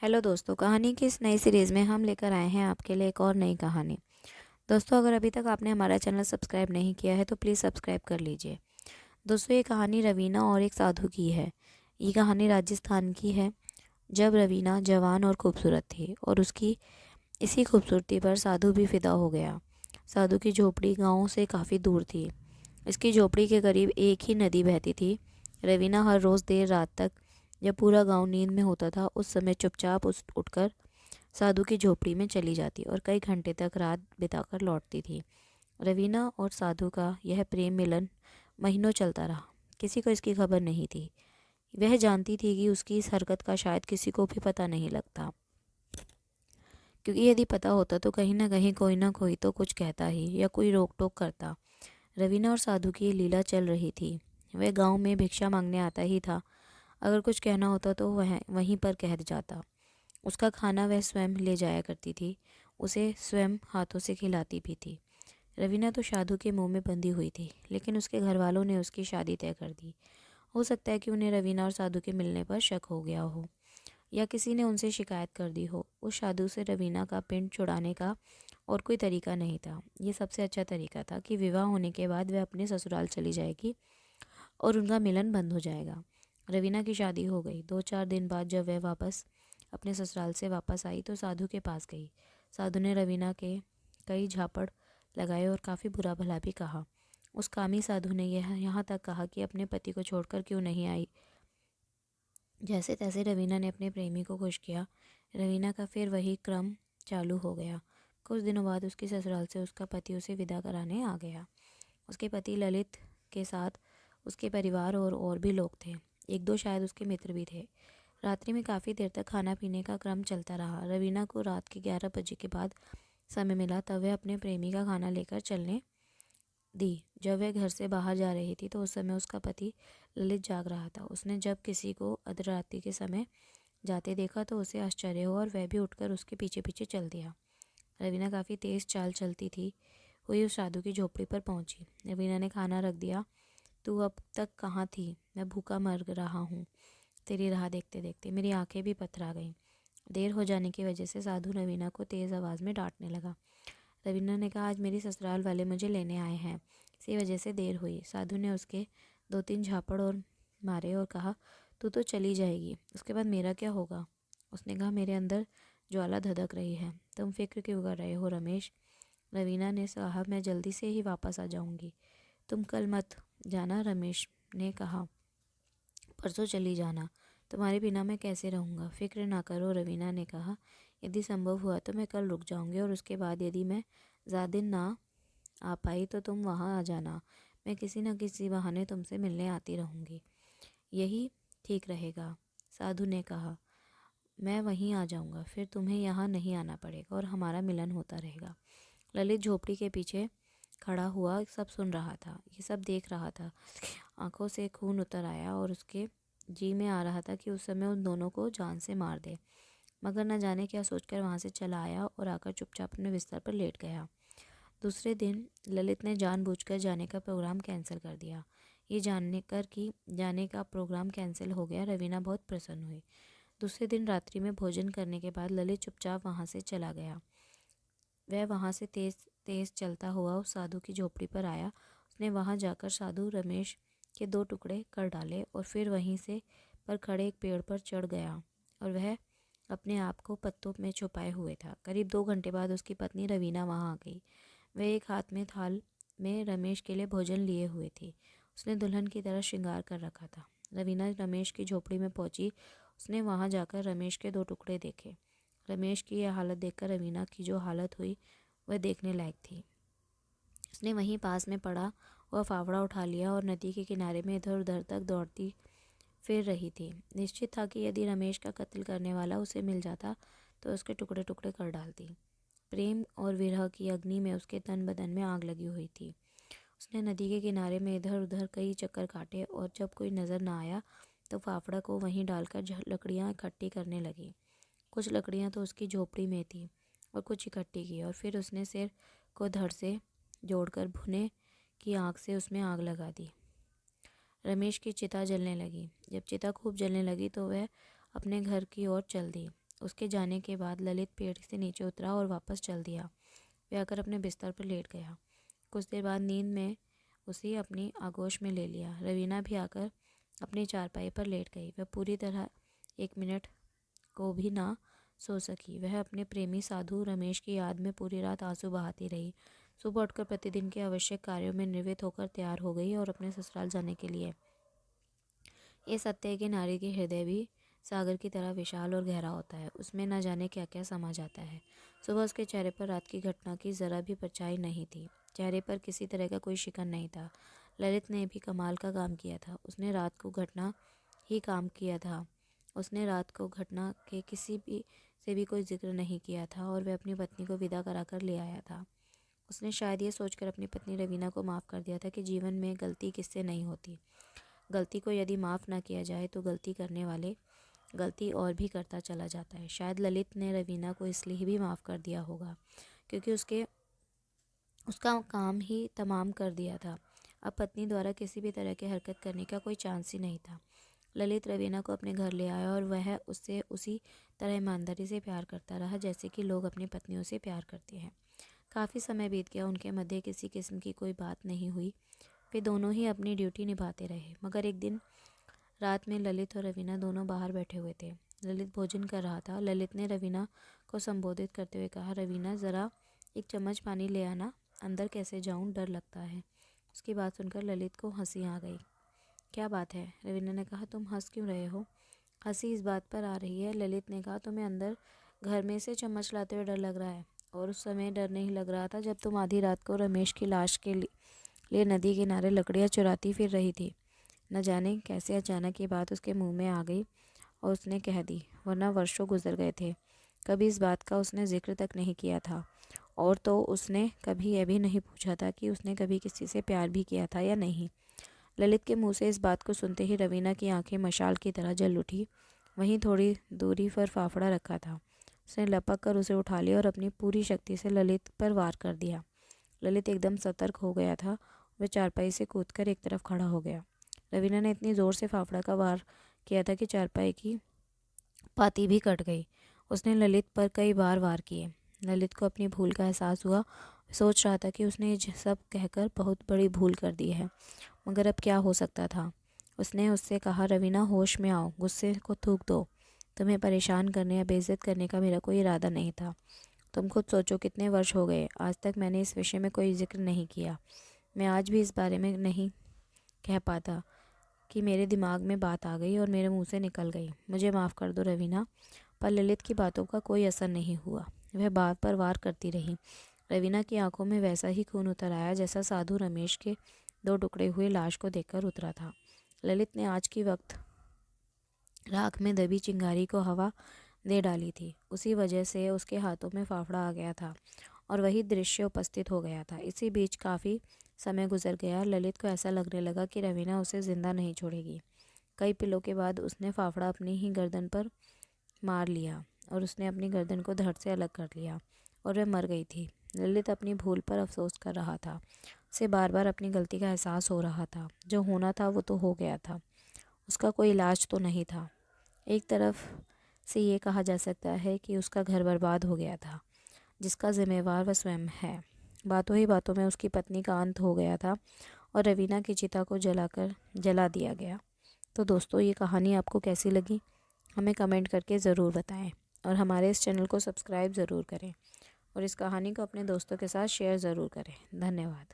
Hello दोस्तों, कहानी की इस नई सीरीज़ में हम लेकर आए हैं आपके लिए एक और नई कहानी। दोस्तों, अगर अभी तक आपने हमारा चैनल सब्सक्राइब नहीं किया है तो प्लीज़ सब्सक्राइब कर लीजिए। दोस्तों, ये कहानी रवीना और एक साधु की है। ये कहानी राजस्थान की है, जब रवीना जवान और खूबसूरत थी और उसकी इसी खूबसूरती पर साधु भी फिदा हो गया। साधु की झोपड़ी गाँव से काफ़ी दूर थी। इसकी झोपड़ी के करीब एक ही नदी बहती थी। रवीना हर रोज़ देर रात तक, जब पूरा गांव नींद में होता था, उस समय चुपचाप उठकर साधु की झोपड़ी में चली जाती और कई घंटे तक रात बिताकर लौटती थी। रवीना और साधु का यह प्रेम मिलन महीनों चलता रहा। किसी को इसकी खबर नहीं थी। वह जानती थी कि उसकी इस हरकत का शायद किसी को भी पता नहीं लगता, क्योंकि यदि पता होता तो कहीं ना कोई तो कुछ कहता ही या कोई रोक टोक करता। रवीना और साधु की ये लीला चल रही थी। वह गांव में भिक्षा मांगने आता ही था। अगर कुछ कहना होता तो वह वहीं पर कह जाता। उसका खाना वह स्वयं ले जाया करती थी, उसे स्वयं हाथों से खिलाती भी थी। रवीना तो साधु के मुंह में बंधी हुई थी, लेकिन उसके घर वालों ने उसकी शादी तय कर दी। हो सकता है कि उन्हें रवीना और साधु के मिलने पर शक हो गया हो, या किसी ने उनसे शिकायत कर दी हो। उस साधु से रवीना का पिंड छुड़ाने का और कोई तरीका नहीं था। ये सबसे अच्छा तरीका था कि विवाह होने के बाद वह अपने ससुराल चली जाएगी और उनका मिलन बंद हो जाएगा। रवीना की शादी हो गई। 2-4 दिन बाद जब वह वापस अपने ससुराल से वापस आई तो साधु के पास गई। साधु ने रवीना के कई झापड़ लगाए और काफ़ी बुरा भला भी कहा। उस कामी साधु ने यह यहाँ तक कहा कि अपने पति को छोड़कर क्यों नहीं आई। जैसे तैसे रवीना ने अपने प्रेमी को खुश किया। रवीना का फिर वही क्रम चालू हो गया। कुछ दिनों बाद उसके ससुराल से उसका पति उसे विदा कराने आ गया। उसके पति ललित के साथ उसके परिवार और भी लोग थे। एक दो शायद उसके मित्र भी थे। रात्रि में काफ़ी देर तक खाना पीने का क्रम चलता रहा। रवीना को रात के 11 बजे के बाद समय मिला, तब वह अपने प्रेमी का खाना लेकर चलने दी। जब वह घर से बाहर जा रही थी तो उस समय उसका पति ललित जाग रहा था। उसने जब किसी को अर्धरात्रि के समय जाते देखा तो उसे आश्चर्य हुआ और वह भी उठकर उसके पीछे पीछे चल दिया। रवीना काफ़ी तेज़ चाल चलती थी हुई उस साधु की झोपड़ी पर पहुंची। रवीना ने खाना रख दिया। तू अब तक कहाँ थी? मैं भूखा मर रहा हूँ। तेरी राह देखते देखते मेरी आंखें भी पथरा गईं। देर हो जाने की वजह से साधु रवीना को तेज़ आवाज़ में डांटने लगा। रवीना ने कहा, आज मेरी ससुराल वाले मुझे लेने आए हैं, इसी वजह से देर हुई। साधु ने उसके 2-3 झापड़ और मारे और कहा, तू तो चली जाएगी, उसके बाद मेरा क्या होगा? उसने कहा, मेरे अंदर ज्वाला धधक रही है। तुम फिक्र क्यों कर रहे हो रमेश? रवीना ने कहा, मैं जल्दी से ही वापस आ जाऊंगी। तुम कल मत जाना, रमेश ने कहा, परसों चली जाना। तुम्हारे बिना मैं कैसे रहूँगा? फिक्र ना करो, रवीना ने कहा, यदि संभव हुआ तो मैं कल रुक जाऊंगी और उसके बाद यदि मैं ज़्यादा दिन ना आ पाई तो तुम वहाँ आ जाना। मैं किसी न किसी बहाने तुमसे मिलने आती रहूँगी। यही ठीक रहेगा, साधु ने कहा। मैं वहीं आ जाऊँगा, फिर तुम्हें यहाँ नहीं आना पड़ेगा और हमारा मिलन होता रहेगा। ललित झोपड़ी के पीछे खड़ा हुआ सब सुन रहा था, ये सब देख रहा था। आंखों से खून उतर आया और उसके जी में आ रहा था कि उस समय उन दोनों को जान से मार दे, मगर न जाने क्या सोचकर वहाँ से चला आया और आकर चुपचाप अपने बिस्तर पर लेट गया। दूसरे दिन ललित ने जानबूझकर जाने का प्रोग्राम कैंसिल कर दिया। ये जानने कर कि जाने का प्रोग्राम कैंसिल हो गया, रवीना बहुत प्रसन्न हुई। दूसरे दिन रात्रि में भोजन करने के बाद ललित चुपचाप वहाँ से चला गया। वह वहाँ से तेज तेज चलता हुआ उस साधु की झोपड़ी पर आया। उसने वहाँ जाकर साधु रमेश के 2 टुकड़े कर डाले और फिर वहीं से पर खड़े एक पेड़ पर चढ़ गया और वह अपने आप को पत्तों में छुपाए हुए था। करीब 2 घंटे बाद उसकी पत्नी रवीना वहाँ आ गई। वह एक हाथ में थाल में रमेश के लिए भोजन लिए हुए थी। उसने दुल्हन की तरह श्रृंगार कर रखा था। रवीना रमेश की झोपड़ी में पहुंची। उसने वहां जाकर रमेश के 2 टुकड़े देखे। रमेश की यह हालत देखकर रवीना की जो हालत हुई वह देखने लायक थी। उसने वहीं पास में पड़ा वह फावड़ा उठा लिया और नदी के किनारे में इधर उधर तक दौड़ती फिर रही थी। निश्चित था कि यदि रमेश का कत्ल करने वाला उसे मिल जाता तो उसके टुकड़े टुकड़े कर डालती। प्रेम और विरह की अग्नि में उसके तन बदन में आग लगी हुई थी। उसने नदी के किनारे में इधर उधर कई चक्कर काटे और जब कोई नज़र न आया तो फाफड़ा को वहीं डालकर लकड़ियाँ इकट्ठी करने लगी। कुछ लकड़ियाँ तो उसकी झोपड़ी में थी और कुछ इकट्ठी की और फिर उसने सिर को धड़ से जोड़कर भुने की आग से उसमें आग लगा दी। रमेश की चिता जलने लगी। जब चिता खूब जलने लगी तो वह अपने घर की ओर चल दी। उसके जाने के बाद ललित पेड़ से नीचे उतरा और वापस चल दिया। वह आकर अपने बिस्तर पर लेट गया। कुछ देर बाद नींद में उसे अपनी आगोश में ले लिया। रवीना भी आकर अपनी चारपाई पर लेट गई। वह पूरी तरह 1 मिनट को भी ना सो सकी। वह अपने प्रेमी साधु रमेश की याद में पूरी रात आंसू बहाती रही। सुबह उठकर प्रतिदिन के आवश्यक कार्यों में निवृत्त होकर तैयार हो गई और अपने ससुराल जाने के लिए। ये सत्य है कि नारी के हृदय भी सागर की तरह विशाल और गहरा होता है। उसमें न जाने क्या क्या समा जाता है। सुबह उसके चेहरे पर रात की घटना की जरा भी परछाई नहीं थी। चेहरे पर किसी तरह का कोई शिकन नहीं था। ललित ने भी कमाल का काम किया था। उसने रात को घटना ही काम किया था। उसने रात को घटना के किसी भी से भी कोई जिक्र नहीं किया था और वह अपनी पत्नी को विदा कराकर ले आया था। उसने शायद ये सोचकर अपनी पत्नी रवीना को माफ़ कर दिया था कि जीवन में गलती किससे नहीं होती। गलती को यदि माफ़ ना किया जाए तो गलती करने वाले गलती और भी करता चला जाता है। शायद ललित ने रवीना को इसलिए भी माफ़ कर दिया होगा क्योंकि उसका काम ही तमाम कर दिया था। अब पत्नी द्वारा किसी भी तरह की हरकत करने का कोई चांस ही नहीं था। ललित रवीना को अपने घर ले आया और वह उससे उसी तरह ईमानदारी से प्यार करता रहा जैसे कि लोग अपनी पत्नियों से प्यार करते हैं। काफ़ी समय बीत गया। उनके मध्य किसी किस्म की कोई बात नहीं हुई। वे दोनों ही अपनी ड्यूटी निभाते रहे। मगर एक दिन रात में ललित और रवीना दोनों बाहर बैठे हुए थे। ललित भोजन कर रहा था। ललित ने रवीना को संबोधित करते हुए कहा, रवीना ज़रा एक चम्मच पानी ले आना, अंदर कैसे जाऊं, डर लगता है। उसकी बात सुनकर ललित को हंसी आ गई। क्या बात है? रवीना ने कहा, तुम हंस क्यों रहे हो? हंसी इस बात पर आ रही है, ललित ने कहा, तुम्हें अंदर घर में से चम्मच लाते हुए डर लग रहा है और उस समय डर नहीं लग रहा था जब तुम आधी रात को रमेश की लाश के लिए नदी किनारे लकड़ियाँ चुराती फिर रही थी। न जाने कैसे अचानक ये बात उसके मुंह में आ गई और उसने कह दी, वरना वर्षों गुजर गए थे। कभी इस बात का उसने जिक्र तक नहीं किया था और तो उसने कभी यह भी नहीं पूछा था कि उसने कभी किसी से प्यार भी किया था या नहीं। ललित के मुंह से इस बात को सुनते ही रवीना की आंखें मशाल की तरह जल उठी। वहीं थोड़ी दूरी पर फाफड़ा रखा था। उसने लपक कर उसे उठा लिया और अपनी पूरी शक्ति से ललित पर वार कर दिया। ललित एकदम सतर्क हो गया था। वह चारपाई से कूदकर एक तरफ खड़ा हो गया। रवीना ने इतनी ज़ोर से फाफड़ा का वार किया था कि चारपाई की पाती भी कट गई। उसने ललित पर कई बार वार किए। ललित को अपनी भूल का एहसास हुआ। सोच रहा था कि उसने ये सब कहकर बहुत बड़ी भूल कर दी है, मगर अब क्या हो सकता था। उसने उससे कहा, रवीना होश में आओ, गुस्से को थूक दो। तुम्हें परेशान करने या बेइज्जत करने का मेरा कोई इरादा नहीं था। तुम खुद सोचो, कितने वर्ष हो गए, आज तक मैंने इस विषय में कोई जिक्र नहीं किया। मैं आज भी इस बारे में नहीं कह पाता कि मेरे दिमाग में बात आ गई और मेरे मुंह से निकल गई। मुझे माफ़ कर दो रवीना। पर ललित की बातों का कोई असर नहीं हुआ। वह बात पर वार करती रही। रवीना की आंखों में वैसा ही खून उतर आया जैसा साधु रमेश के 2 टुकड़े हुए लाश को देखकर उतरा था। ललित ने आज की वक्त राख में दबी चिंगारी को हवा दे डाली थी। उसी वजह से उसके हाथों में फाफड़ा आ गया था और वही दृश्य उपस्थित हो गया था। इसी बीच काफ़ी समय गुजर गया। ललित को ऐसा लगने लगा कि रवीना उसे जिंदा नहीं छोड़ेगी। कई पलों के बाद उसने फाफड़ा अपनी ही गर्दन पर मार लिया और उसने अपनी गर्दन को धड़ से अलग कर लिया और वह मर गई थी। ललित अपनी भूल पर अफसोस कर रहा था। उसे बार बार अपनी गलती का एहसास हो रहा था। जो होना था वो तो हो गया था। उसका कोई इलाज तो नहीं था। एक तरफ से ये कहा जा सकता है कि उसका घर बर्बाद हो गया था, जिसका जिम्मेवार वह स्वयं है। बातों ही बातों में उसकी पत्नी का अंत हो गया था और रवीना की चिता को जला दिया गया। तो दोस्तों, ये कहानी आपको कैसी लगी हमें कमेंट करके ज़रूर बताएं और हमारे इस चैनल को सब्सक्राइब ज़रूर करें और इस कहानी को अपने दोस्तों के साथ शेयर ज़रूर करें। धन्यवाद।